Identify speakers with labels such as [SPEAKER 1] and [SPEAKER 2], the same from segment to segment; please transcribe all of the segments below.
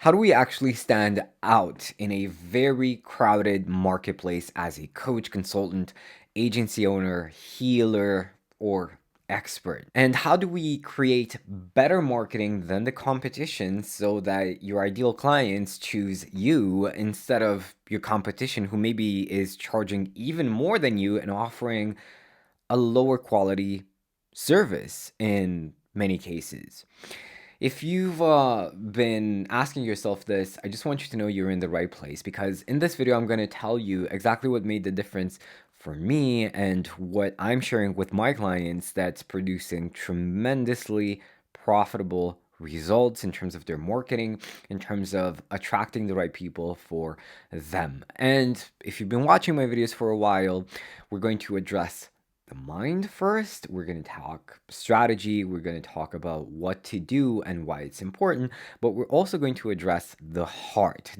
[SPEAKER 1] How do we actually stand out in a very crowded marketplace as a coach, consultant, agency owner, healer, or expert? And how do we create better marketing than the competition so that your ideal clients choose you instead of your competition, who maybe is charging even more than you and offering a lower quality service in many cases? If you've been asking yourself this, I just want you to know you're in the right place, because in this video, I'm going to tell you exactly what made the difference for me and what I'm sharing with my clients that's producing tremendously profitable results in terms of their marketing, in terms of attracting the right people for them. And if you've been watching my videos for a while, we're going to address the mind first. We're going to talk strategy. We're going to talk about what to do and why it's important. But we're also going to address the heart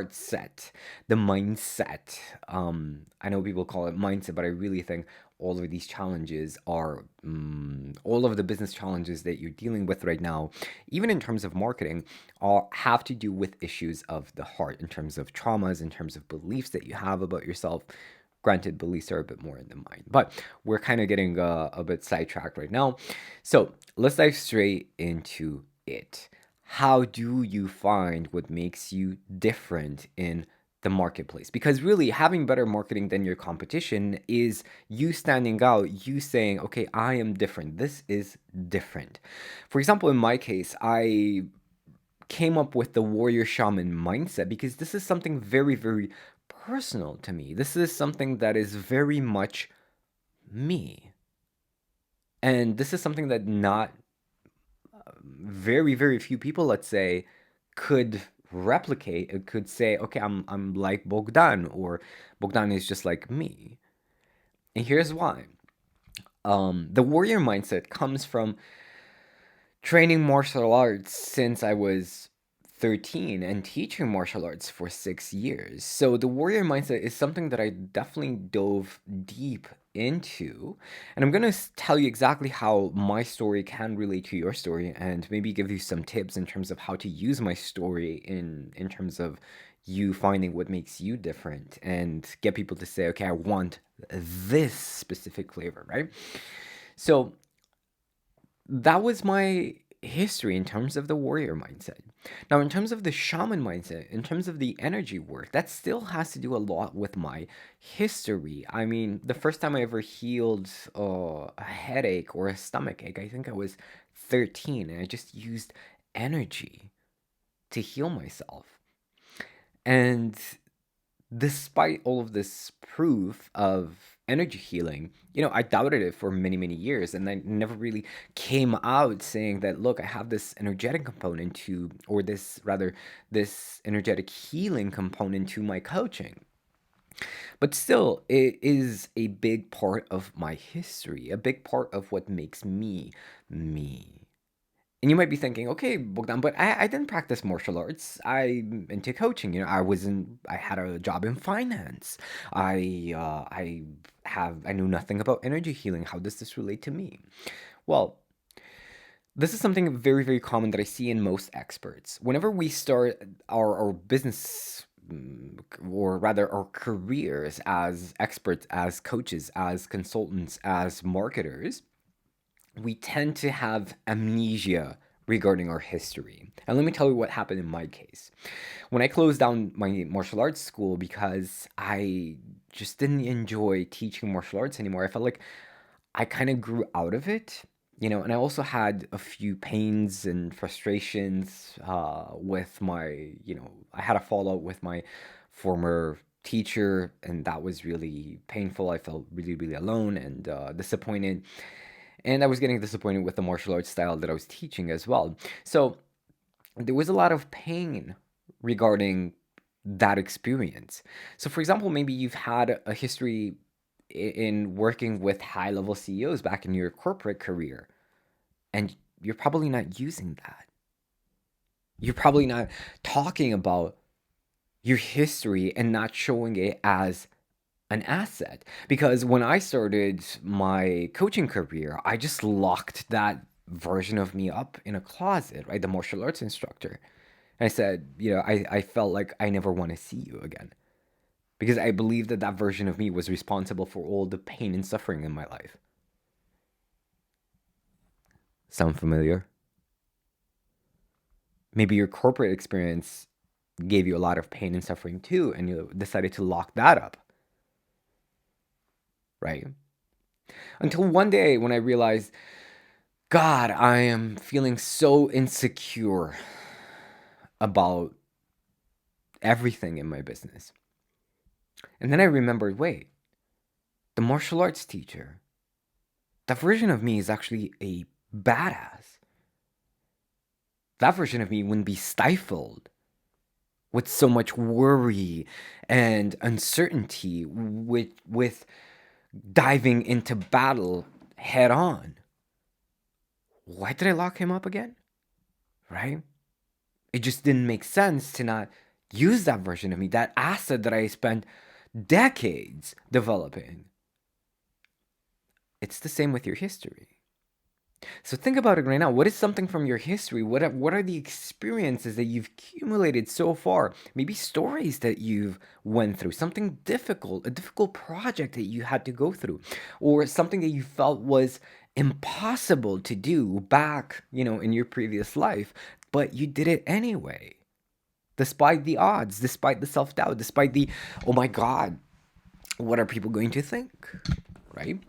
[SPEAKER 1] set, the mindset. I know people call it mindset, but I really think all of these challenges are all of the business challenges that you're dealing with right now, even in terms of marketing, have to do with issues of the heart, in terms of traumas, in terms of beliefs that you have about yourself. Granted, beliefs are a bit more in the mind, but we're kind of getting a bit sidetracked right now. So let's dive straight into it. How do you find what makes you different in the marketplace? Because really, having better marketing than your competition is you standing out, you saying, okay, I am different. This is different. For example, in my case, I came up with the Warrior Shaman Mindset because this is something very, very personal to me. This is something that is very much me. And this is something that not very, very few people, let's say, could replicate. It could say, okay, I'm like Bogdan, or Bogdan is just like me. And here's why. The warrior mindset comes from training martial arts since I was 13 and teaching martial arts for 6 years. So the warrior mindset is something that I definitely dove deep into. And I'm going to tell you exactly how my story can relate to your story, and maybe give you some tips in terms of how to use my story in terms of you finding what makes you different, and get people to say, okay, I want this specific flavor, right? So that was my history in terms of the warrior mindset. Now, in terms of the shaman mindset, in terms of the energy work, that still has to do a lot with my history. I mean, the first time I ever healed a headache or a stomach ache, I think I was 13, and I just used energy to heal myself. And despite all of this proof of energy healing, I doubted it for many, many years. And I never really came out saying that, look, I have this energetic component to, or this rather, this energetic healing component to my coaching. But still, it is a big part of my history, a big part of what makes me me. And you might be thinking, okay, Bogdan, but I didn't practice martial arts. I'm into coaching. I had a job in finance. I knew nothing about energy healing. How does this relate to me? Well, this is something very, very common that I see in most experts. Whenever we start our business, or rather our careers as experts, as coaches, as consultants, as marketers, we tend to have amnesia regarding our history. And let me tell you what happened in my case. When I closed down my martial arts school because I just didn't enjoy teaching martial arts anymore, I felt like I kind of grew out of it, and I also had a few pains and frustrations with I had a fallout with my former teacher, and that was really painful. I felt really, really alone and disappointed. And I was getting disappointed with the martial arts style that I was teaching as well. So there was a lot of pain regarding that experience. So, for example, maybe you've had a history in working with high level CEOs back in your corporate career, and you're probably not using that. You're probably not talking about your history and not showing it as an asset. Because when I started my coaching career, I just locked that version of me up in a closet, right? The martial arts instructor. I said, I felt like I never want to see you again because I believed that that version of me was responsible for all the pain and suffering in my life. Sound familiar? Maybe your corporate experience gave you a lot of pain and suffering too, and you decided to lock that up, right? Until one day when I realized, God, I am feeling so insecure about everything in my business. And then I remembered, wait, the martial arts teacher, that version of me is actually a badass. That version of me wouldn't be stifled with so much worry and uncertainty with diving into battle head on. Why did I lock him up again? Right? It just didn't make sense to not use that version of me, that asset that I spent decades developing. It's the same with your history. So think about it right now. What is something from your history? What are the experiences that you've accumulated so far? Maybe stories that you've went through, something difficult, a difficult project that you had to go through, or something that you felt was impossible to do back, in your previous life, but you did it anyway. Despite the odds, despite the self-doubt, despite the, oh my God, what are people going to think? Right?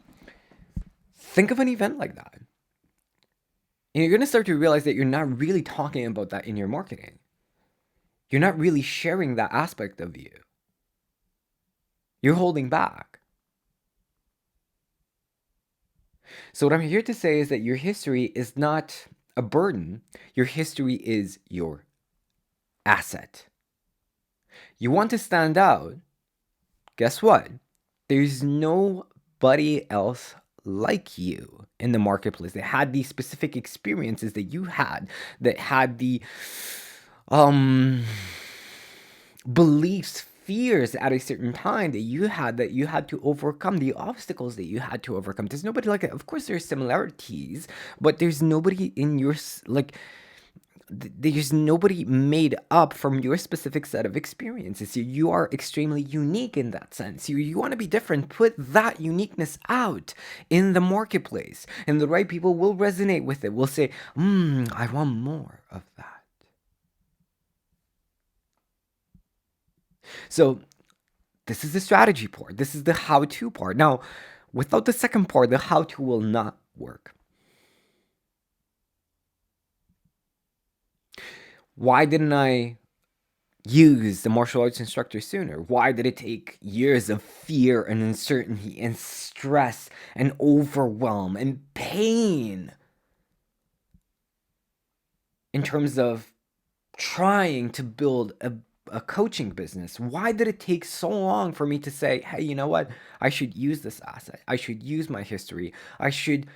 [SPEAKER 1] Think of an event like that. And you're going to start to realize that you're not really talking about that in your marketing. You're not really sharing that aspect of you. You're holding back. So, what I'm here to say is that your history is not a burden, your history is your asset. You want to stand out? Guess what? There's nobody else like you in the marketplace that had these specific experiences that you had, that had the beliefs, fears at a certain time that you had to overcome, the obstacles that you had to overcome. There's nobody like it. Of course, there's similarities, but there's nobody in your there's nobody made up from your specific set of experiences. You are extremely unique in that sense. You want to be different. Put that uniqueness out in the marketplace, and the right people will resonate with it. Will say, I want more of that. So this is the strategy part. This is the how-to part. Now, without the second part, the how-to will not work. Why didn't I use the martial arts instructor sooner? Why did it take years of fear and uncertainty and stress and overwhelm and pain in terms of trying to build a coaching business? Why did it take so long for me to say, hey, you know what? I should use this asset. I should use my history. I should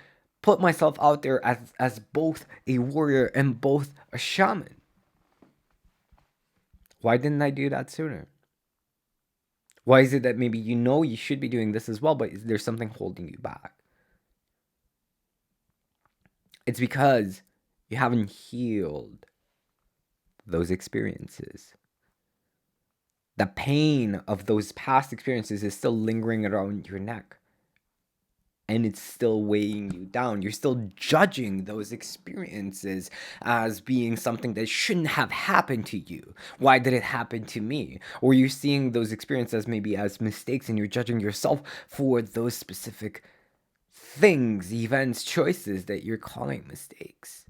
[SPEAKER 1] put myself out there as both a warrior and both a shaman. Why didn't I do that sooner? Why is it that maybe you should be doing this as well, but there's something holding you back? It's because you haven't healed those experiences. The pain of those past experiences is still lingering around your neck. And it's still weighing you down. You're still judging those experiences as being something that shouldn't have happened to you. Why did it happen to me? Or you're seeing those experiences maybe as mistakes, and you're judging yourself for those specific things, events, choices that you're calling mistakes.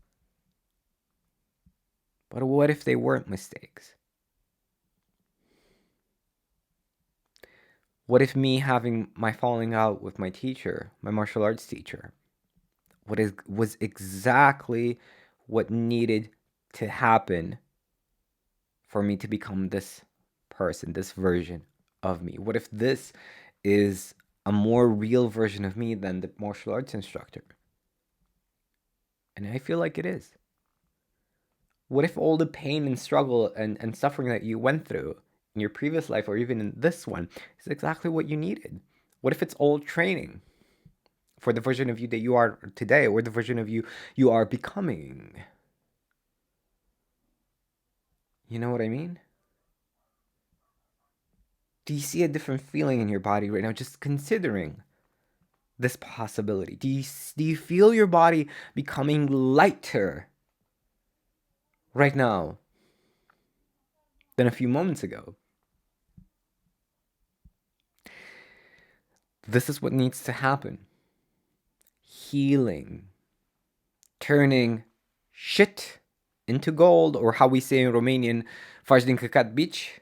[SPEAKER 1] But what if they weren't mistakes? What if me having my falling out with my teacher, my martial arts teacher, was exactly what needed to happen for me to become this person, this version of me? What if this is a more real version of me than the martial arts instructor? And I feel like it is. What if all the pain and struggle and suffering that you went through in your previous life or even in this one is exactly what you needed? What if it's all training for the version of you that you are today, or the version of you are becoming? You know what I mean? Do you see a different feeling in your body right now just considering this possibility? Do you feel your body becoming lighter right now than a few moments ago? This is what needs to happen. Healing. Turning shit into gold, or how we say in Romanian, faci din căcat bici.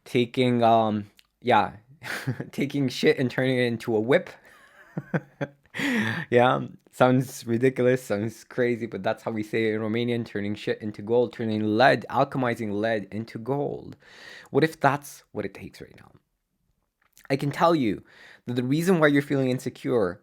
[SPEAKER 1] Taking, yeah, taking shit and turning it into a whip. Yeah, sounds ridiculous, sounds crazy, but that's how we say it in Romanian, turning shit into gold, turning lead, alchemizing lead into gold. What if that's what it takes right now? I can tell you that the reason why you're feeling insecure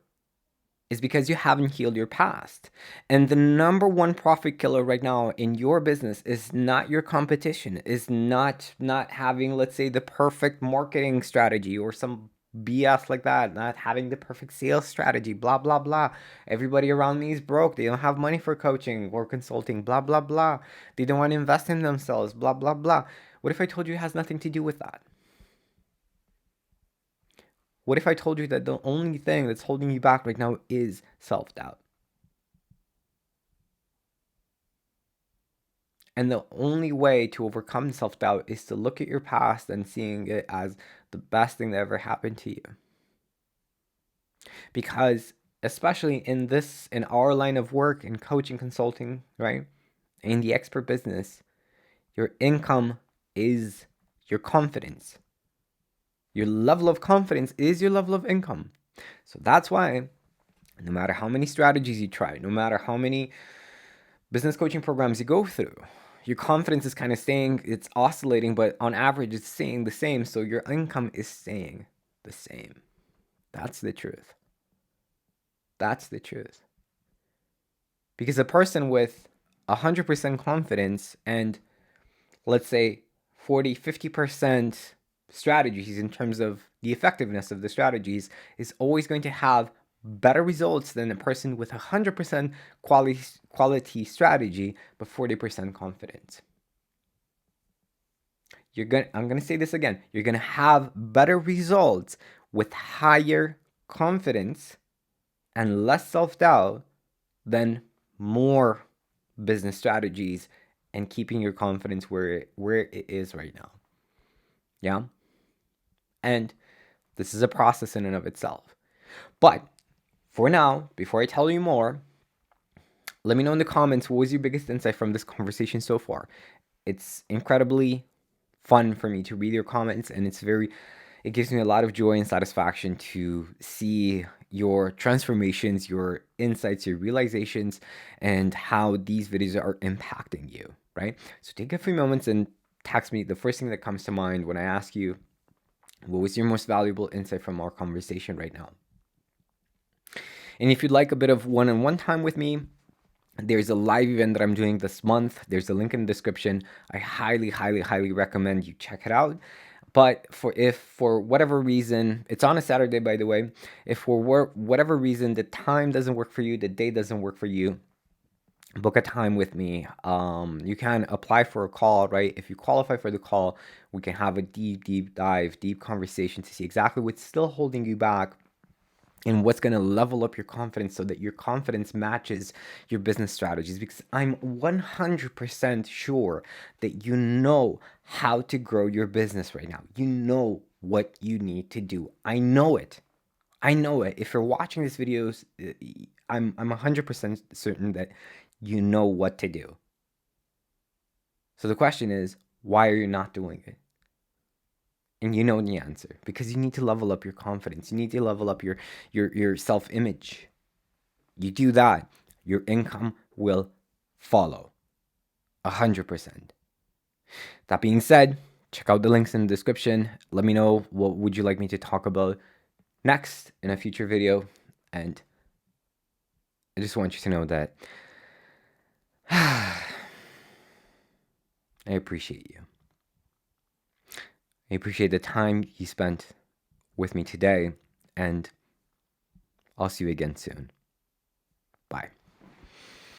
[SPEAKER 1] is because you haven't healed your past. And the number one profit killer right now in your business is not your competition, is not having, let's say, the perfect marketing strategy or some BS like that, not having the perfect sales strategy, blah, blah, blah. Everybody around me is broke. They don't have money for coaching or consulting, blah, blah, blah. They don't want to invest in themselves, blah, blah, blah. What if I told you it has nothing to do with that? What if I told you that the only thing that's holding you back right now is self-doubt? And the only way to overcome self-doubt is to look at your past and seeing it as the best thing that ever happened to you. Because especially in our line of work, in coaching, consulting, right? In the expert business, your income is your confidence. Your level of confidence is your level of income. So that's why no matter how many strategies you try, no matter how many business coaching programs you go through, your confidence is kind of staying, it's oscillating, but on average, it's staying the same. So your income is staying the same. That's the truth. That's the truth. Because a person with 100% confidence and let's say 40-50% strategies in terms of the effectiveness of the strategies is always going to have better results than a person with 100% quality strategy but 40% confidence. I'm going to say this again. You're going to have better results with higher confidence and less self-doubt than more business strategies and keeping your confidence where it is right now. Yeah? And this is a process in and of itself. But for now, before I tell you more, let me know in the comments what was your biggest insight from this conversation so far. It's incredibly fun for me to read your comments, and it gives me a lot of joy and satisfaction to see your transformations, your insights, your realizations, and how these videos are impacting you, right? So take a few moments and text me the first thing that comes to mind when I ask you, what was your most valuable insight from our conversation right now? And if you'd like a bit of one-on-one time with me, there's a live event that I'm doing this month. There's a link in the description. I highly, highly, highly recommend you check it out. But if for whatever reason, it's on a Saturday, by the way, if for whatever reason the time doesn't work for you, the day doesn't work for you, book a time with me. You can apply for a call, right? If you qualify for the call, we can have a deep dive, deep conversation to see exactly what's still holding you back and what's going to level up your confidence so that your confidence matches your business strategies. Because I'm 100% sure that you know how to grow your business right now. You know what you need to do. I know it. I know it. If you're watching these videos, I'm 100% certain that you know what to do. So the question is, why are you not doing it? And you know the answer, because you need to level up your confidence. You need to level up your self-image. You do that, your income will follow 100%. That being said, check out the links in the description. Let me know what would you like me to talk about next in a future video. And I just want you to know that I appreciate you. I appreciate the time you spent with me today, and I'll see you again soon. Bye.